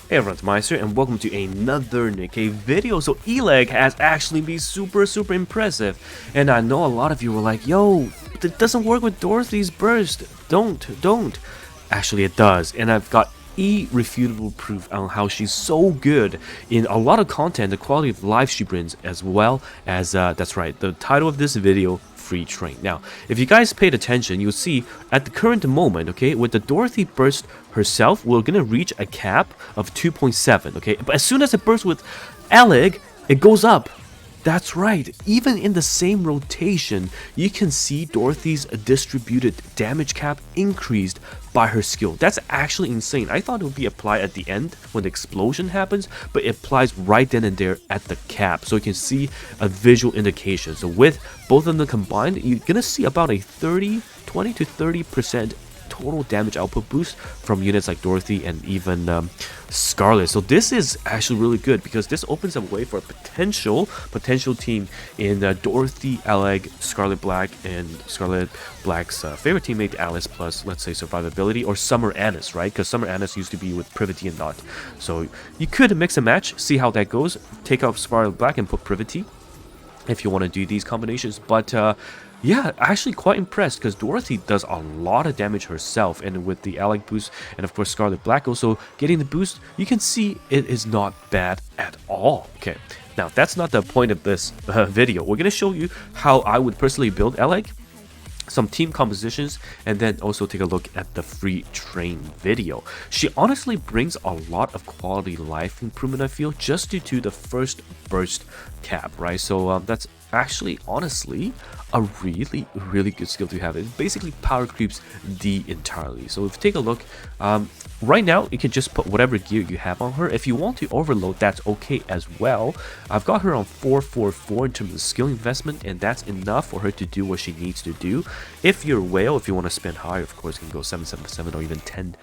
Hey everyone, it's Meister and welcome to another NIKKE video. So Eleg has actually been super impressive, and I know a lot of you were like, yo, it doesn't work with Dorothy's burst. Don't. Actually it does, and I've got irrefutable proof on how she's so good in a lot of content, the quality of life she brings, as well as, that's right, the title of this video, free train. Now, if you guys paid attention, you'll see at the current moment, okay, with the Dorothy burst herself, we're gonna reach a cap of 2.7, okay, but as soon as it bursts with Eleg, it goes up. That's right, even in the same rotation, you can see Dorothy's distributed damage cap increased by her skill. That's actually insane. I thought it would be applied at the end when the explosion happens, but it applies right then and there at the cap. So you can see a visual indication. So with both of them combined, you're gonna see about a 20 to 30% total damage output boost from units like Dorothy and even Scarlet. So this is actually really good because this opens up way for a potential team in Dorothy, Eleg, Scarlet Black, and Scarlet Black's favorite teammate Alice plus, let's say, survivability, or Summer Anise, right? Because Summer Anise used to be with Privity and Not. So you could mix and match, see how that goes. Take out Scarlet Black and put Privity if you want to do these combinations, but yeah, actually quite impressed because Dorothy does a lot of damage herself, and with the Eleg boost and of course Scarlet Black also getting the boost, you can see it is not bad at all. Okay, now that's not the point of this video. We're going to show you how I would personally build Eleg, some team compositions, and then also take a look at the free train video. She honestly brings a lot of quality life improvement, I feel, just due to the first burst cap, right? So that's actually honestly a really good skill to have. It basically power creeps D entirely. So if you take a look, right now you can just put whatever gear you have on her. If you want to overload, that's okay as well. I've got her on 444 in terms of skill investment, and that's enough for her to do what she needs to do. If you're Waiu, if you want to spend higher, of course you can go 777 or even 10,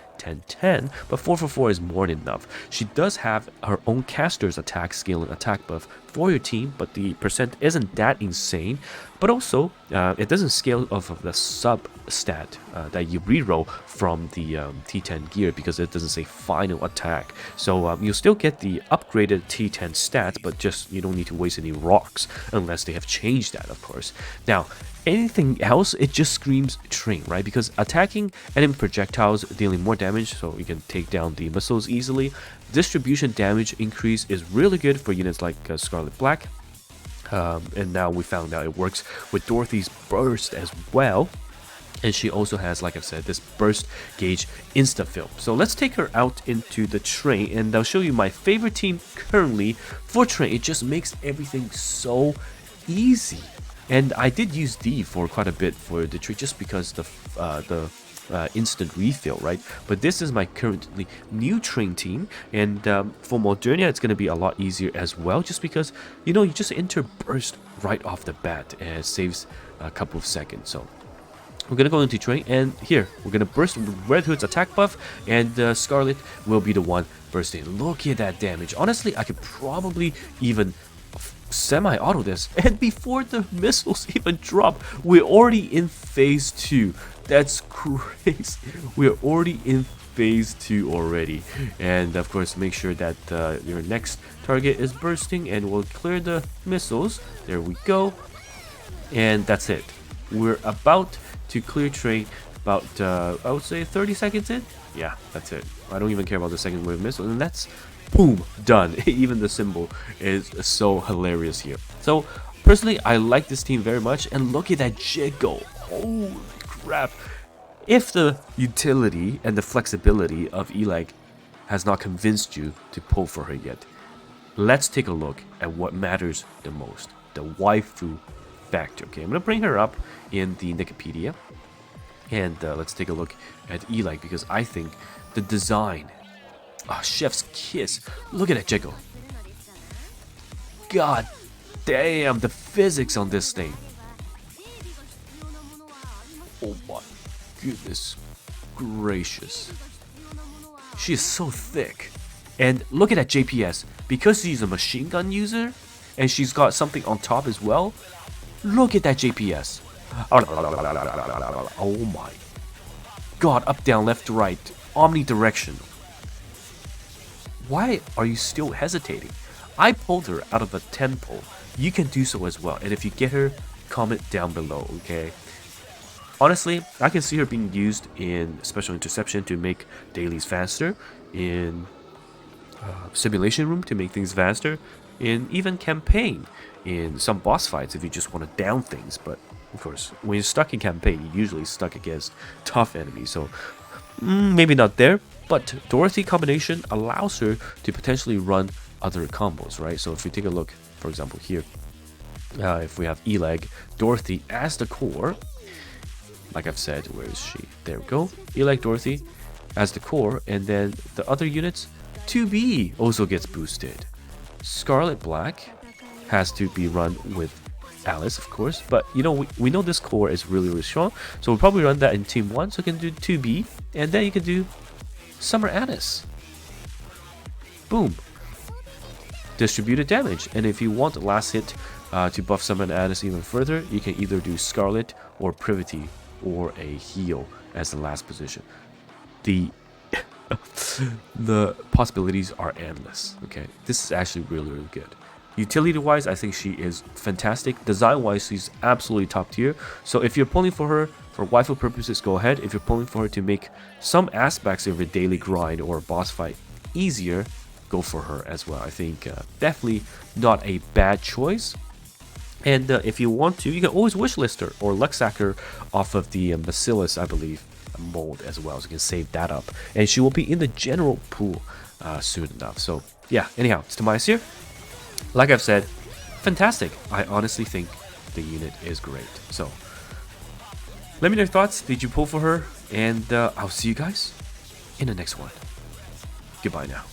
but 444 is more than enough. She does have her own caster's attack skill and attack buff for your team, but the percent isn't that insane. But also, it doesn't scale off of the sub stat that you reroll from the T10 gear, because it doesn't say final attack. So you'll still get the upgraded T10 stats, but just you don't need to waste any rocks unless they have changed that, of course. Now, anything else, it just screams train, right? Because attacking enemy projectiles, dealing more damage, so you can take down the missiles easily. Distribution damage increase is really good for units like Scarlet Black. And now we found out it works with Dorothy's burst as well. And she also has, like I said, this burst gauge insta fill. So let's take her out into the train, and I'll show you my favorite team currently for train. It just makes everything so easy. And I did use D for quite a bit for the tree, just because the instant refill, right? But this is my currently new train team, and for Modernia it's going to be a lot easier as well, just because, you know, you just enter burst right off the bat and it saves a couple of seconds. So we're going to go into train, and here we're going to burst with Red Hood's attack buff, and Scarlet will be the one bursting. Look at that damage. Honestly, I could probably even semi-auto this, and before the missiles even drop, we're already in phase 2. That's crazy. We're already in phase 2 already. And of course, make sure that your next target is bursting, and we'll clear the missiles. There we go. And that's it. We're about to clear train about I would say 30 seconds in. Yeah, that's it. I don't even care about the second wave missile, and that's boom, done. Even the symbol is so hilarious here. So personally, I like this team very much, and look at that jiggle. Holy crap. If the utility and the flexibility of Eleg has not convinced you to pull for her yet, let's take a look at what matters the most, the waifu factor. Okay, I'm gonna bring her up in the Wikipedia, and let's take a look at Eleg, because I think the design, chef's kiss. Look at that jiggle. God damn, the physics on this thing. Oh my goodness gracious. She is so thick. And look at that JPS. Because she's a machine gun user, and she's got something on top as well. Look at that JPS. Oh my god, up, down, left, right, omnidirectional. why are you still hesitating? I pulled her out of a 10 pull. You can do so as well. And if you get her, comment down below, okay? Honestly, I can see her being used in special interception to make dailies faster, in simulation room to make things faster, in even campaign, in some boss fights if you just want to down things. But of course, when you're stuck in campaign, you're usually stuck against tough enemies, so maybe not there. But Dorothy combination allows her to potentially run other combos, right? So if we take a look, for example, here, if we have Eleg, Dorothy as the core, like I've said, where is she? There we go. Eleg Dorothy as the core, and then the other units, 2B also gets boosted. Scarlet Black has to be run with Alice, of course, but you know, we know this core is really, really strong, so we'll probably run that in Team 1, so you can do 2B, and then you can do Summer Alice. Boom. Distributed damage, and if you want the last hit to buff Summer Alice even further, you can either do Scarlet or Privity or a heal as the last position. The the possibilities are endless. Okay, this is actually really, really good. Utility wise, I think she is fantastic. Design wise, she's absolutely top tier. So if you're pulling for her for waifu purposes, go ahead. If you're pulling for her to make some aspects of your daily grind or boss fight easier, go for her as well. I think definitely not a bad choice. And if you want to, you can always wishlist her or Luxac her off of the Bacillus, I believe, mold as well. So you can save that up. And she will be in the general pool soon enough. So yeah, anyhow, it's TimaeuSS here. Like I've said, fantastic. I honestly think the unit is great. So let me know your thoughts. Did you pull for her? And I'll see you guys in the next one. Goodbye now.